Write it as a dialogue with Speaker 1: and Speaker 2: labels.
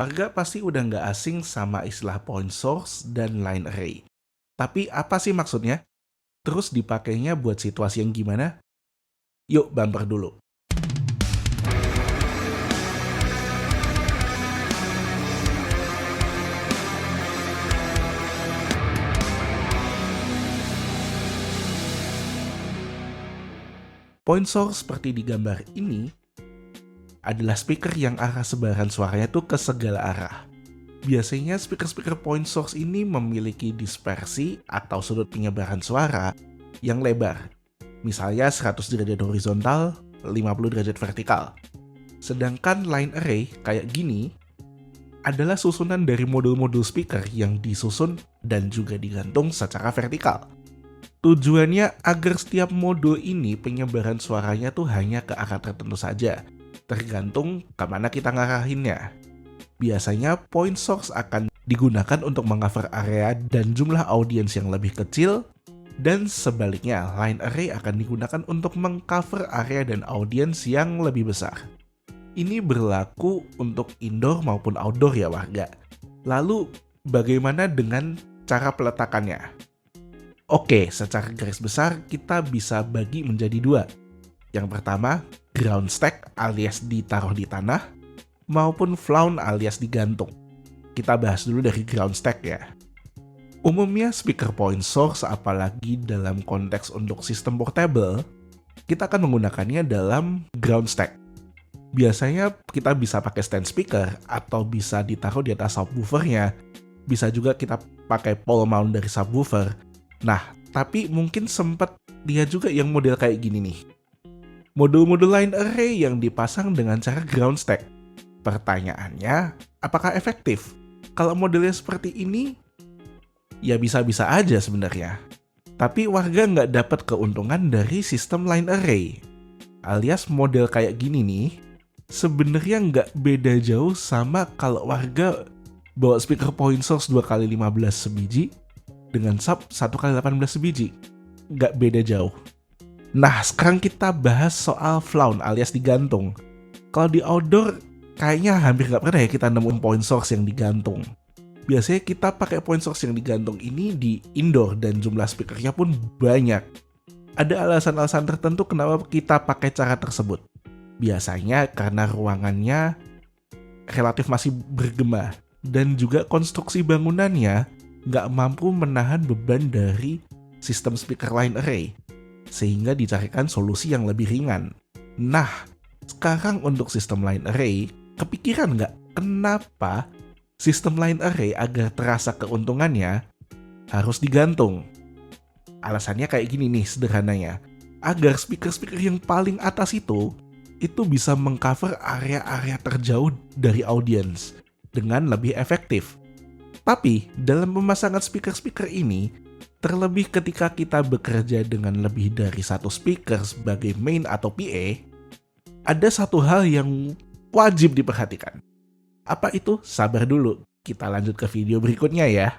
Speaker 1: Warga pasti udah nggak asing sama istilah point source dan line array. Tapi apa sih maksudnya? Terus dipakainya buat situasi yang gimana? Yuk bumper dulu. Point source seperti di gambar ini adalah speaker yang arah sebaran suaranya tuh ke segala arah. Biasanya speaker-speaker point source ini memiliki dispersi atau sudut penyebaran suara yang lebar. Misalnya 100 derajat horizontal, 50 derajat vertikal. Sedangkan line array kayak gini adalah susunan dari modul-modul speaker yang disusun dan juga digantung secara vertikal. Tujuannya agar setiap modul ini penyebaran suaranya tuh hanya ke arah tertentu saja, tergantung kemana kita ngarahinnya. Biasanya point source akan digunakan untuk meng-cover area dan jumlah audiens yang lebih kecil, dan sebaliknya line array akan digunakan untuk meng-cover area dan audiens yang lebih besar. Ini berlaku untuk indoor maupun outdoor ya warga. Lalu bagaimana dengan cara peletakannya? Oke, secara garis besar kita bisa bagi menjadi dua. Yang pertama, ground stack alias ditaruh di tanah, maupun flown alias digantung. Kita bahas dulu dari ground stack ya. Umumnya speaker point source, apalagi dalam konteks untuk sistem portable, kita akan menggunakannya dalam ground stack. Biasanya kita bisa pakai stand speaker atau bisa ditaruh di atas subwoofernya. Bisa juga kita pakai pole mount dari subwoofer. Nah, tapi mungkin sempat lihat juga yang model kayak gini nih. Modul-modul line array yang dipasang dengan cara ground stack. Pertanyaannya, apakah efektif? Kalau modelnya seperti ini, ya bisa-bisa aja sebenarnya. Tapi warga nggak dapat keuntungan dari sistem line array. Alias model kayak gini nih, sebenarnya nggak beda jauh sama kalau warga bawa speaker point source 2x15 sebiji dengan sub 1x18 sebiji. Nggak beda jauh. Nah, sekarang kita bahas soal flown alias digantung. Kalau di outdoor, kayaknya hampir nggak pernah ya kita nemuin point source yang digantung. Biasanya kita pakai point source yang digantung ini di indoor dan jumlah speakernya pun banyak. Ada alasan-alasan tertentu kenapa kita pakai cara tersebut. Biasanya karena ruangannya relatif masih bergema dan juga konstruksi bangunannya nggak mampu menahan beban dari sistem speaker line array, sehingga dicarikan solusi yang lebih ringan. Nah, sekarang untuk sistem line array, kepikiran nggak kenapa sistem line array agar terasa keuntungannya harus digantung? Alasannya kayak gini nih sederhananya. Agar speaker-speaker yang paling atas itu bisa mengcover area-area terjauh dari audiens dengan lebih efektif. Tapi dalam pemasangan speaker-speaker ini, terlebih ketika kita bekerja dengan lebih dari satu speaker sebagai main atau PA, ada satu hal yang wajib diperhatikan. Apa itu? Sabar dulu, kita lanjut ke video berikutnya ya.